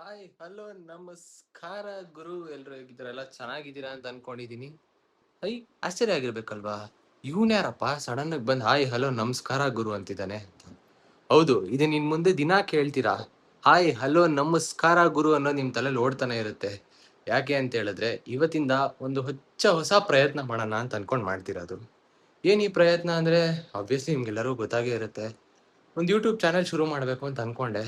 Hi hello ನಮಸ್ಕಾರ ಗುರು. ಎಲ್ರು ಹೇಗಿದ್ದೀರಲ್ಲ, ಚೆನ್ನಾಗಿದ್ದೀರಾ ಅಂತ ಅನ್ಕೊಂಡಿದೀನಿ. ಐ ಆಶ್ಚರ್ಯ ಆಗಿರ್ಬೇಕಲ್ವಾ, ಇವನ್ ಯಾರಪ್ಪ ಸಡನ್ ಆಗಿ ಬಂದ್ ಹಾಯ್ ಹಲೋ ನಮಸ್ಕಾರ ಗುರು ಅಂತಿದ್ದಾನೆ ಅಂತ. ಹೌದು, ಇದು ನಿನ್ ಮುಂದೆ ದಿನಾ ಕೇಳ್ತೀರಾ. ಹಾಯ್ ಹಲೋ ನಮಸ್ಕಾರ ಗುರು ಅನ್ನೋ ನಿಮ್ ತಲೆಯಲ್ಲಿ ಓಡ್ತಾನೆ ಇರುತ್ತೆ. ಯಾಕೆ ಅಂತ ಹೇಳಿದ್ರೆ ಇವತ್ತಿಂದ ಒಂದು ಹೊಸ ಪ್ರಯತ್ನ ಮಾಡೋಣ ಅಂತ ಅನ್ಕೊಂಡ್ ಮಾಡ್ತಿರೋದು. ಏನ್ ಈ ಪ್ರಯತ್ನ ಅಂದ್ರೆ, ಆಬ್ವಿಯಸ್ಲಿ ನಿಮ್ಗೆಲ್ಲರೂ ಗೊತ್ತಾಗೇ ಇರುತ್ತೆ. ಒಂದು ಯೂಟ್ಯೂಬ್ ಚಾನೆಲ್ ಶುರು ಮಾಡ್ಬೇಕು ಅಂತ ಅನ್ಕೊಂಡೆ.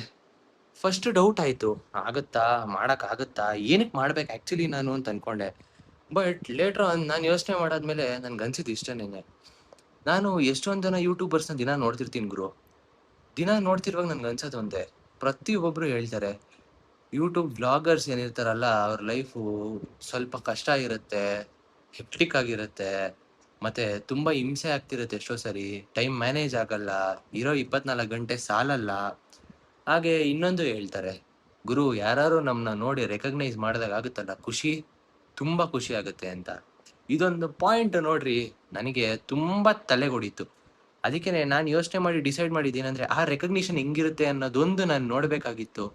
ಫಸ್ಟ್ ಡೌಟ್ ಆಯ್ತು, ಆಗತ್ತಾ, ಮಾಡಕ್ ಆಗತ್ತಾ, ಏನಕ್ಕೆ ಮಾಡ್ಬೇಕು ಆಕ್ಚುಲಿ ನಾನು ಅಂತ ಅನ್ಕೊಂಡೆ. ಬಟ್ ಲೇಟರ್ ಆನ್ ನಾನು ಯೋಚನೆ ಮಾಡಾದ್ಮೇಲೆ ನನ್ಗೆ ಅನ್ಸಿದ್ದು ಇಷ್ಟೇನೆ. ನಾನು ಎಷ್ಟೊಂದ್ ಜನ ಯೂಟ್ಯೂಬರ್ಸ್ನ ದಿನ ನೋಡ್ತಿರ್ತೀನಿ ಗುರು. ದಿನ ನೋಡ್ತಿರುವಾಗ ನನ್ಗೆ ಅನ್ಸೋದು ಒಂದೇ, ಪ್ರತಿಯೊಬ್ಬೊಬ್ರು ಹೇಳ್ತಾರೆ ಯೂಟ್ಯೂಬ್ ವ್ಲಾಗರ್ಸ್ ಏನಿರ್ತಾರಲ್ಲ ಅವ್ರ ಲೈಫು ಸ್ವಲ್ಪ ಕಷ್ಟ ಇರುತ್ತೆ, ಹೆಕ್ಟಿಕ್ ಆಗಿರುತ್ತೆ, ಮತ್ತೆ ತುಂಬಾ ಹಿಂಸೆ ಆಗ್ತಿರುತ್ತೆ. ಎಷ್ಟೋ ಸರಿ ಟೈಮ್ ಮ್ಯಾನೇಜ್ ಆಗಲ್ಲ, ಇರೋ 24 ಗಂಟೆ ಸಾಲಲ್ಲ. ಹಾಗೆ ಇನ್ನೊಂದು ಹೇಳ್ತಾರೆ, ಗುರು ಯಾರು ನಮ್ನ ನೋಡಿ ರೆಕಗ್ನೈಸ್ ಮಾಡಿದಾಗ ಆಗುತ್ತಲ್ಲ ಖುಷಿ, ತುಂಬಾ ಖುಷಿ ಆಗುತ್ತೆ ಅಂತ. ಇದೊಂದು ಪಾಯಿಂಟ್ ನೋಡ್ರಿ, ನನಗೆ ತುಂಬಾ ತಲೆಗೊಡೀತು. ಅದಕ್ಕೇನೆ ನಾನು ಯೋಚನೆ ಮಾಡಿ ಡಿಸೈಡ್ ಮಾಡಿದ್ದೇನೆಂದ್ರೆ, ಆ ರೆಕಗ್ನಿಷನ್ ಹೆಂಗಿರುತ್ತೆ ಅನ್ನೋದೊಂದು ನಾನು ನೋಡ್ಬೇಕಾಗಿತ್ತು.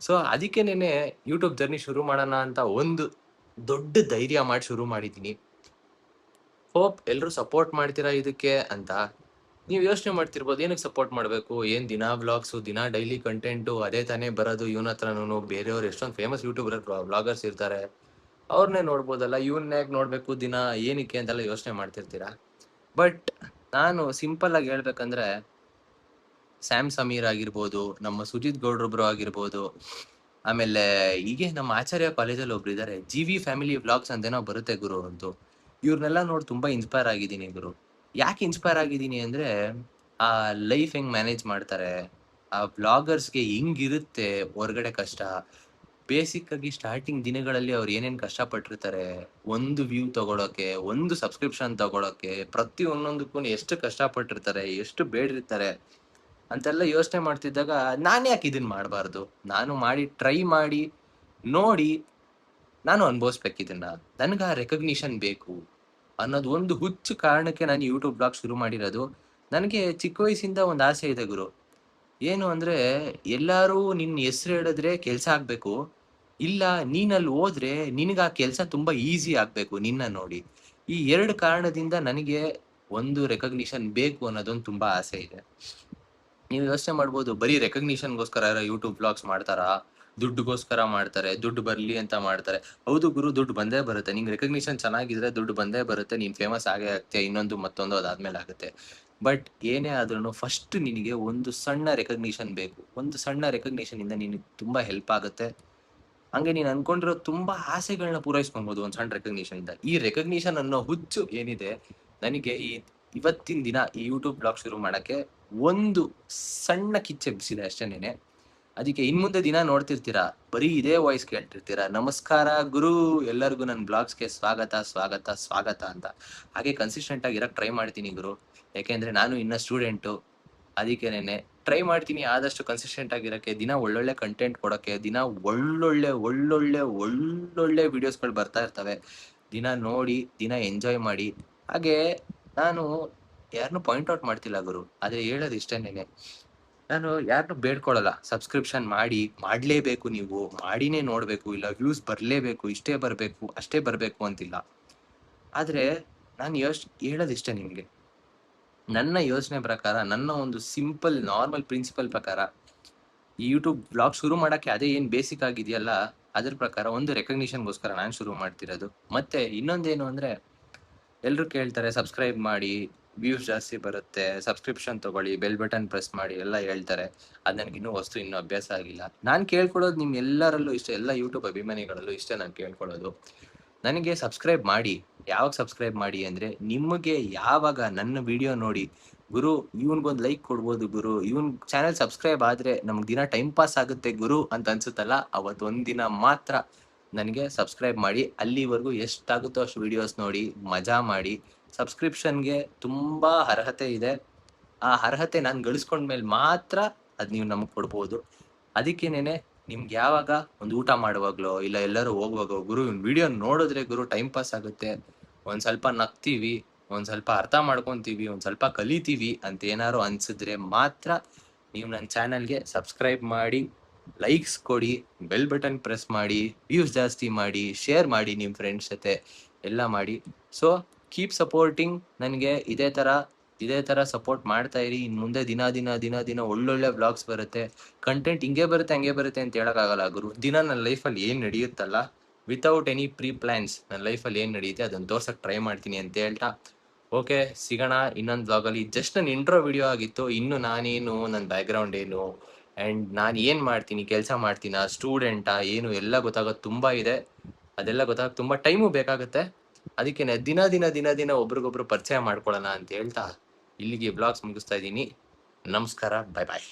ಸೊ ಅದಕ್ಕೇನೆ ಯೂಟ್ಯೂಬ್ ಜರ್ನಿ ಶುರು ಮಾಡೋಣ ಅಂತ ಒಂದು ದೊಡ್ಡ ಧೈರ್ಯ ಮಾಡಿ ಶುರು ಮಾಡಿದ್ದೀನಿ. ಹೋಪ್ ಎಲ್ರು ಸಪೋರ್ಟ್ ಮಾಡ್ತೀರಾ ಇದಕ್ಕೆ ಅಂತ. ನೀವ್ ಯೋಚನೆ ಮಾಡ್ತಿರ್ಬೋದು, ಏನಕ್ಕೆ ಸಪೋರ್ಟ್ ಮಾಡ್ಬೇಕು, ಏನ್ ದಿನಾ ವ್ಲಾಗ್ಸು, ದಿನಾ ಡೈಲಿ ಕಂಟೆಂಟು ಅದೇ ತಾನೇ ಬರೋದು, ಇವನ ಹತ್ರನೂ ಬೇರೆಯವ್ರು ಎಷ್ಟೊಂದು ಫೇಮಸ್ ಯೂಟ್ಯೂಬರ್ ವ್ಲಾಗರ್ಸ್ ಇರ್ತಾರೆ, ಅವ್ರನ್ನೇ ನೋಡ್ಬೋದಲ್ಲ, ಇವನ್ನ ಯಾಕೆ ನೋಡ್ಬೇಕು ದಿನ, ಏನಕ್ಕೆ ಅಂತೆಲ್ಲ ಯೋಚನೆ ಮಾಡ್ತಿರ್ತೀರಾ. ಬಟ್ ನಾನು ಸಿಂಪಲ್ ಆಗಿ ಹೇಳ್ಬೇಕಂದ್ರೆ, ಸ್ಯಾಮ್ ಸಮೀರ್ ಆಗಿರ್ಬೋದು, ನಮ್ಮ ಸುಜಿತ್ ಗೌಡ್ರೊಬ್ರು ಆಗಿರ್ಬೋದು, ಆಮೇಲೆ ಹೀಗೆ ನಮ್ಮ ಆಚಾರ್ಯ ಕಾಲೇಜಲ್ಲಿ ಒಬ್ರು ಇದ್ದಾರೆ, GV ಫ್ಯಾಮಿಲಿ ವ್ಲಾಗ್ಸ್ ಅಂತೇನೋ ಬರುತ್ತೆ ಗುರು ಅಂತು. ಇವ್ರನ್ನೆಲ್ಲ ನೋಡಿ ತುಂಬಾ ಇನ್ಸ್ಪೈರ್ ಆಗಿದ್ದೀನಿ ಗುರು. ಯಾಕೆ ಇನ್ಸ್ಪೈರ್ ಆಗಿದ್ದೀನಿ ಅಂದ್ರೆ, ಆ ಲೈಫ್ ಹೆಂಗ್ ಮ್ಯಾನೇಜ್ ಮಾಡ್ತಾರೆ, ಆ ವ್ಲಾಗರ್ಸ್ಗೆ ಹೆಂಗಿರುತ್ತೆ ಹೊರಗಡೆ ಕಷ್ಟ, ಬೇಸಿಕ್ ಆಗಿ ಸ್ಟಾರ್ಟಿಂಗ್ ದಿನಗಳಲ್ಲಿ ಅವ್ರು ಏನೇನ್ ಕಷ್ಟಪಟ್ಟಿರ್ತಾರೆ, ಒಂದು ವ್ಯೂ ತಗೊಳಕ್ಕೆ, ಒಂದು ಸಬ್ಸ್ಕ್ರಿಪ್ಷನ್ ತಗೊಳಕ್ಕೆ, ಪ್ರತಿ ಒಂದೊಂದಕ್ಕೂ ಎಷ್ಟು ಕಷ್ಟಪಟ್ಟಿರ್ತಾರೆ, ಎಷ್ಟು ಬೇಡಿರ್ತಾರೆ ಅಂತೆಲ್ಲ ಯೋಚನೆ ಮಾಡ್ತಿದ್ದಾಗ, ನಾನ್ ಯಾಕೆ ಇದನ್ನ ಮಾಡಬಾರ್ದು, ನಾನು ಮಾಡಿ ಟ್ರೈ ಮಾಡಿ ನೋಡಿ ನಾನು ಅನುಭವಿಸ್ಬೇಕು ಇದನ್ನ, ನನ್ಗೆ ಆ ರೆಕಗ್ನಿಷನ್ ಬೇಕು ಅನ್ನೋದು ಒಂದು ಹುಚ್ಚು ಕಾರಣಕ್ಕೆ ನಾನು ಯೂಟ್ಯೂಬ್ ಬ್ಲಾಗ್ ಶುರು ಮಾಡಿರೋದು. ನನಗೆ ಚಿಕ್ಕ ವಯಸ್ಸಿಂದ ಒಂದು ಆಸೆ ಇದೆ ಗುರು. ಏನು ಅಂದ್ರೆ, ಎಲ್ಲಾರು ನಿನ್ ಹೆಸರು ಹೇಳಿದ್ರೆ ಕೆಲ್ಸ ಆಗ್ಬೇಕು, ಇಲ್ಲ ನೀನ್ ಅಲ್ಲಿ ಹೋದ್ರೆ ನಿನಗೆ ಆ ಕೆಲ್ಸ ತುಂಬಾ ಈಸಿ ಆಗ್ಬೇಕು ನಿನ್ನ ನೋಡಿ. ಈ ಎರಡು ಕಾರಣದಿಂದ ನನಗೆ ಒಂದು ರೆಕಗ್ನಿಷನ್ ಬೇಕು ಅನ್ನೋದೊಂದು ತುಂಬಾ ಆಸೆ ಇದೆ. ನೀವು ಯೋಚನೆ ಮಾಡ್ಬೋದು, ಬರೀ ರೆಕಗ್ನಿಷನ್ಗೋಸ್ಕರ ಯಾರೋ ಯೂಟ್ಯೂಬ್ ವ್ಲಾಗ್ಸ್ ಮಾಡ್ತಾರಾ, ದುಡ್ಡುಗೋಸ್ಕರ ಮಾಡ್ತಾರೆ, ದುಡ್ಡು ಬರ್ಲಿ ಅಂತ ಮಾಡ್ತಾರೆ. ಹೌದು ಗುರು, ದುಡ್ಡು ಬಂದೇ ಬರುತ್ತೆ, ನಿಂಗೆ ರೆಕಗ್ನಿಷನ್ ಚೆನ್ನಾಗಿದ್ರೆ ದುಡ್ಡು ಬಂದೇ ಬರುತ್ತೆ, ನೀನ್ ಫೇಮಸ್ ಆಗೇ ಆಗ್ತೀಯ, ಇನ್ನೊಂದು ಮತ್ತೊಂದು ಅದಾದ್ಮೇಲೆ ಆಗುತ್ತೆ. ಬಟ್ ಏನೇ ಆದ್ರೂ ಫಸ್ಟ್ ನಿನಗೆ ಒಂದು ಸಣ್ಣ ರೆಕಗ್ನಿಷನ್ ಬೇಕು. ಒಂದು ಸಣ್ಣ ರೆಕಗ್ನಿಷನ್ ಇಂದ ನಿನಗೆ ತುಂಬಾ ಹೆಲ್ಪ್ ಆಗುತ್ತೆ. ಹಂಗೆ ನೀನ್ ಅನ್ಕೊಂಡಿರೋ ತುಂಬಾ ಆಸೆಗಳನ್ನ ಪೂರೈಸ್ಕೊಬಹುದು ಒಂದ್ ಸಣ್ಣ ರೆಕಗ್ನಿಷನ್ ಇಂದ. ಈ ರೆಕಗ್ನಿಷನ್ ಅನ್ನೋ ಹುಚ್ಚು ಏನಿದೆ ನನಗೆ, ಇವತ್ತಿನ ದಿನ ಈ ಯೂಟ್ಯೂಬ್ ಬ್ಲಾಗ್ ಶುರು ಮಾಡಕ್ಕೆ ಒಂದು ಸಣ್ಣ ಕಿಚ್ಚೆಬ್ಸಿದೆ ಅಷ್ಟೇನೆ. ಅದಕ್ಕೆ ಇನ್ ಮುಂದೆ ದಿನ ನೋಡ್ತಿರ್ತೀರಾ, ಬರೀ ಇದೇ ವಾಯ್ಸ್ ಕೇಳ್ತಿರ್ತೀರಾ, ನಮಸ್ಕಾರ ಗುರು, ಎಲ್ಲರಿಗೂ ನನ್ನ ಬ್ಲಾಗ್ಸ್ಗೆ ಸ್ವಾಗತ ಸ್ವಾಗತ ಸ್ವಾಗತ ಅಂತ. ಹಾಗೆ ಕನ್ಸಿಸ್ಟೆಂಟ್ ಆಗಿ ಇರಕ್ ಟ್ರೈ ಮಾಡ್ತೀನಿ ಗುರು. ಯಾಕೆಂದ್ರೆ ನಾನು ಇನ್ನ ಸ್ಟೂಡೆಂಟು, ಅದಕ್ಕೇನೆ ಟ್ರೈ ಮಾಡ್ತೀನಿ ಆದಷ್ಟು ಕನ್ಸಿಸ್ಟೆಂಟ್ ಆಗಿರಕ್ಕೆ, ದಿನ ಒಳ್ಳೊಳ್ಳೆ ಕಂಟೆಂಟ್ ಕೊಡಕ್ಕೆ, ದಿನ ಒಳ್ಳೊಳ್ಳೆ ಒಳ್ಳೊಳ್ಳೆ ಒಳ್ಳೊಳ್ಳೆ ವಿಡಿಯೋಸ್ಗಳು ಬರ್ತಾ ಇರ್ತವೆ. ದಿನ ನೋಡಿ, ದಿನ ಎಂಜಾಯ್ ಮಾಡಿ. ಹಾಗೆ ನಾನು ಯಾರನ್ನೂ ಪಾಯಿಂಟ್ ಔಟ್ ಮಾಡ್ತಿಲ್ಲ ಗುರು, ಆದ್ರೆ ಹೇಳೋದು ಇಷ್ಟೇನೆ, ನಾನು ಯಾರನ್ನೂ ಬೇಡ್ಕೊಳಲ್ಲ ಸಬ್ಸ್ಕ್ರಿಪ್ಷನ್ ಮಾಡಿ, ಮಾಡ್ಲೇಬೇಕು ನೀವು, ಮಾಡಿನೇ ನೋಡ್ಬೇಕು, ಇಲ್ಲ ವ್ಯೂಸ್ ಬರ್ಲೇಬೇಕು, ಇಷ್ಟೇ ಬರ್ಬೇಕು ಅಷ್ಟೇ ಬರ್ಬೇಕು ಅಂತಿಲ್ಲ. ಆದ್ರೆ ನಾನು ಹೇಳೋದು ಇಷ್ಟೇ ನಿಮ್ಗೆ, ನನ್ನ ಯೋಚನೆ ಪ್ರಕಾರ, ನನ್ನ ಒಂದು ಸಿಂಪಲ್ ನಾರ್ಮಲ್ ಪ್ರಿನ್ಸಿಪಲ್ ಪ್ರಕಾರ, ಈ ಯೂಟ್ಯೂಬ್ ಬ್ಲಾಗ್ ಶುರು ಮಾಡಕ್ಕೆ ಅದೇ ಏನ್ ಬೇಸಿಕ್ ಆಗಿದೆಯಲ್ಲ, ಅದ್ರ ಪ್ರಕಾರ ಒಂದು ರೆಕಗ್ನಿಷನ್ಗೋಸ್ಕರ ನಾನು ಶುರು ಮಾಡ್ತಿರೋದು. ಮತ್ತೆ ಇನ್ನೊಂದೇನು ಅಂದ್ರೆ, ಎಲ್ರು ಕೇಳ್ತಾರೆ ಸಬ್ಸ್ಕ್ರೈಬ್ ಮಾಡಿ, ವ್ಯೂಸ್ ಜಾಸ್ತಿ ಬರುತ್ತೆ, ಸಬ್ಸ್ಕ್ರಿಪ್ಷನ್ ತಗೊಳ್ಳಿ, ಬೆಲ್ ಬಟನ್ ಪ್ರೆಸ್ ಮಾಡಿ ಎಲ್ಲ ಹೇಳ್ತಾರೆ. ಅದ್ ನನಗೆ ಇನ್ನೂ ಅಭ್ಯಾಸ ಆಗಿಲ್ಲ. ನಾನು ಕೇಳ್ಕೊಳ್ಳೋದು ನಿಮ್ ಎಲ್ಲರಲ್ಲೂ ಇಷ್ಟೇ, ಎಲ್ಲ ಯೂಟ್ಯೂಬ್ ಅಭಿಮಾನಿಗಳಲ್ಲೂ ಇಷ್ಟೇ ನಾನು ಕೇಳ್ಕೊಳ್ಳೋದು, ನನಗೆ ಸಬ್ಸ್ಕ್ರೈಬ್ ಮಾಡಿ. ಯಾವಾಗ ಸಬ್ಸ್ಕ್ರೈಬ್ ಮಾಡಿ ಅಂದ್ರೆ, ನಿಮಗೆ ಯಾವಾಗ ನನ್ನ ವಿಡಿಯೋ ನೋಡಿ, ಗುರು ಇವನ್ಗೊಂದು ಲೈಕ್ ಕೊಡ್ಬೋದು ಗುರು, ಇವನ್ ಚಾನೆಲ್ ಸಬ್ಸ್ಕ್ರೈಬ್ ಆದ್ರೆ ನಮ್ಗೆ ದಿನ ಟೈಮ್ ಪಾಸ್ ಆಗುತ್ತೆ ಗುರು ಅಂತ ಅನ್ಸುತ್ತಲ್ಲ, ಅವತ್ತು ಒಂದಿನ ಮಾತ್ರ ನನಗೆ ಸಬ್ಸ್ಕ್ರೈಬ್ ಮಾಡಿ. ಅಲ್ಲಿವರೆಗೂ ಎಷ್ಟಾಗುತ್ತೋ ಅಷ್ಟು ವಿಡಿಯೋಸ್ ನೋಡಿ ಮಜಾ ಮಾಡಿ. ಸಬ್ಸ್ಕ್ರಿಪ್ಷನ್ಗೆ ತುಂಬಾ ಅರ್ಹತೆ ಇದೆ, ಆ ಅರ್ಹತೆ ನಾನು ಗಳಿಸ್ಕೊಂಡ್ಮೇಲೆ ಮಾತ್ರ ಅದ್ ನೀವು ನಮಗ್ ಕೊಡ್ಬೋದು. ಅದಕ್ಕೇನೆ ನಿಮ್ಗೆ ಯಾವಾಗ ಒಂದು ಊಟ ಮಾಡುವಾಗ್ಲೋ, ಇಲ್ಲ ಎಲ್ಲರೂ ಹೋಗುವಾಗ, ಗುರು ಇವ್ನ ವಿಡಿಯೋ ನೋಡಿದ್ರೆ ಗುರು ಟೈಮ್ ಪಾಸ್ ಆಗುತ್ತೆ, ಒಂದ್ ಸ್ವಲ್ಪ ನಗ್ತೀವಿ, ಒಂದ್ ಸ್ವಲ್ಪ ಅರ್ಥ ಮಾಡ್ಕೊಂತೀವಿ, ಒಂದ್ ಸ್ವಲ್ಪ ಕಲಿತೀವಿ ಅಂತ ಏನಾರು ಅನ್ಸಿದ್ರೆ ಮಾತ್ರ ನೀವು ನನ್ನ ಚಾನಲ್ಗೆ ಸಬ್ಸ್ಕ್ರೈಬ್ ಮಾಡಿ. ಲೈಕ್ಸ್ ಕೊಡಿ, ಬೆಲ್ ಬಟನ್ ಪ್ರೆಸ್ ಮಾಡಿ, ವ್ಯೂಸ್ ಜಾಸ್ತಿ ಮಾಡಿ, ಶೇರ್ ಮಾಡಿ ನಿಮ್ಮ ಫ್ರೆಂಡ್ಸ್ ಜೊತೆ ಎಲ್ಲ ಮಾಡಿ. ಸೊ ಕೀಪ್ ಸಪೋರ್ಟಿಂಗ್ ನನಗೆ. ಇದೇ ಥರ ಸಪೋರ್ಟ್ ಮಾಡ್ತಾ ಇರಿ. ಇನ್ನು ಮುಂದೆ ದಿನ ಒಳ್ಳೊಳ್ಳೆ ವ್ಲಾಗ್ಸ್ ಬರುತ್ತೆ. ಕಂಟೆಂಟ್ ಹಿಂಗೆ ಬರುತ್ತೆ ಹಂಗೆ ಬರುತ್ತೆ ಅಂತ ಹೇಳೋಕ್ಕಾಗಲ್ಲ ಗುರು. ದಿನ ನನ್ನ ಲೈಫಲ್ಲಿ ಏನು ನಡೆಯುತ್ತಲ್ಲ, ವಿತೌಟ್ ಎನಿ ಪ್ರೀ ಪ್ಲ್ಯಾನ್ಸ್ ನನ್ನ ಲೈಫಲ್ಲಿ ಏನು ನಡೆಯುತ್ತೆ ಅದನ್ನು ತೋರ್ಸಕ್ಕೆ ಟ್ರೈ ಮಾಡ್ತೀನಿ ಅಂತ ಹೇಳ್ತಾ, ಓಕೆ ಸಿಗೋಣ ಇನ್ನೊಂದು ವ್ಲಾಗಲ್ಲಿ. ಜಸ್ಟ್ ನನ್ನ ಇಂಟ್ರೋ ವಿಡಿಯೋ ಆಗಿತ್ತು. ಇನ್ನು ನಾನೇನು, ನನ್ನ ಬ್ಯಾಕ್ಗ್ರೌಂಡ್ ಏನು, ಆ್ಯಂಡ್ ನಾನು ಏನು ಮಾಡ್ತೀನಿ, ಕೆಲಸ ಮಾಡ್ತೀನಾ, ಸ್ಟೂಡೆಂಟಾ, ಏನು ಎಲ್ಲ ಗೊತ್ತಾಗೋದು ತುಂಬ ಇದೆ. ಅದೆಲ್ಲ ಗೊತ್ತಾಗ ತುಂಬ ಟೈಮು ಬೇಕಾಗುತ್ತೆ. ಅದಕ್ಕೆ ದಿನ ಒಬ್ರಿಗೊಬ್ರು ಪರಿಚಯ ಮಾಡ್ಕೊಳ್ಳೋಣ ಅಂತ ಹೇಳ್ತಾ ಇಲ್ಲಿಗೆ ಬ್ಲಾಗ್ಸ್ ಮುಗಿಸ್ತಾ ಇದ್ದೀನಿ. ನಮಸ್ಕಾರ, ಬಾಯ್ ಬಾಯ್.